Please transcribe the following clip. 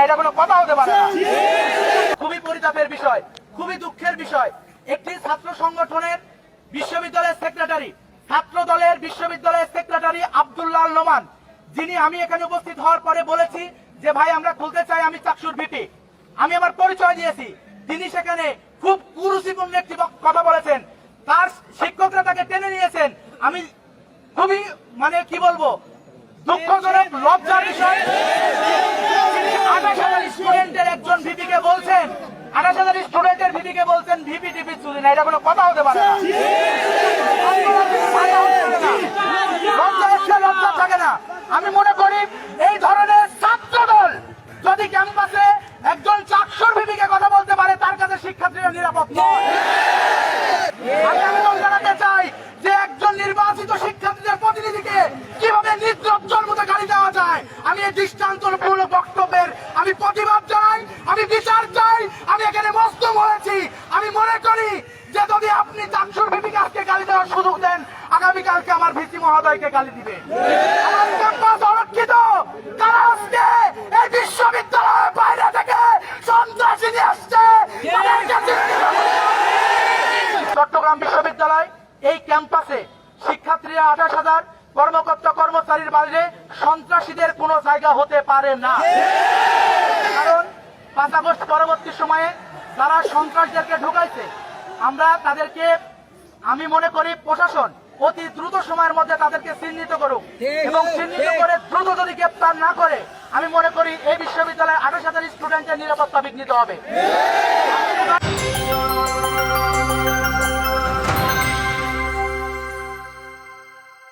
এটা কোনো কথা হতে পারে না। খুবই পরিতাপের বিষয়, খুবই দুঃখের বিষয়, একটি ছাত্র সংগঠনের বিশ্ববিদ্যালয়ের সেক্রেটারি, ছাত্র দলের বিশ্ববিদ্যালয়ের সেক্রেটারি আব্দুল্লাহ আল নোমান, যিনি আমি এখানে উপস্থিত হওয়ার পরে বলেছি যে ভাই আমরা খুলতে চাই, আমি চাকসুর ভিপি, আমি আমার পরিচয় দিয়েছি, তিনি সেখানে খুব কুরুচিপূর্ণ একটি কথা বলেছেন, তার শিক্ষকরা তাকে টেনে নিয়েছেন। আমি খুবই মানে কি বলবো দুঃখজনক, লজ্জার বিষয়, 28,000 স্টুডেন্টের একজন ভিপিকে বলছেন, 28,000 স্টুডেন্টের ভিপিকে বলছেন ভিপি টিপি চুরি না, এটা কোনো কথা হতে পারে না। লজ্জা থাকে না। আমি মনে করি এই ধরনের ছাত্র দল যদি ক্যাম্পাসে একজন চাকসুর ভিপিকে কথা বলতে পারে, তার কাছে শিক্ষার্থীরা নিরাপদ নয়। আমি জানাতে চাই যে একজন নির্বাচিত শিক্ষার্থীদের প্রতিনিধিকে কিভাবে নির্লজ্জের মতো গালি দেওয়া যায়। আমি এই দৃষ্টান্তপূর্ণ বক্তব্যের আমি প্রতিবাদ জানাই, আমি বিচার চাই। আমি এখানে মজলুম হয়েছি। আমি মনে করি যে যদি আপনি চাকসুর ভিপিকে আজকে গালি দেওয়ার সুযোগ দেন, আগামীকালকে আমার ভিসি মহোদয়কে গালি দিবে। আমার ক্যাম্পাস অরক্ষিত, তারা আজকে এই বিশ্ববিদ্যালয়ের বাইরে থেকে সন্ত্রাসী নিয়ে আসছে। চট্টগ্রাম বিশ্ববিদ্যালয় এই ক্যাম্পাসে শিক্ষার্থীরা 28,000, কর্মকর্তা কর্মচারীর বাইরে সন্ত্রাসীদের কোনো জায়গা হতে পারে না। কারণ 5 আগস্ট পরবর্তী সময়ে যারা সন্ত্রাসীদেরকে ঢুকাইছে, আমরা তাদেরকে, আমি মনে করি প্রশাসন অতি দ্রুত সময়ের মধ্যে তাদেরকে চিহ্নিত করুক, এবং চিহ্নিত করে দ্রুত যদি গ্রেপ্তার না করে, আমি মনে করি এই বিশ্ববিদ্যালয়ে 28,000 স্টুডেন্টের নিরাপত্তা বিঘ্নিত হবে।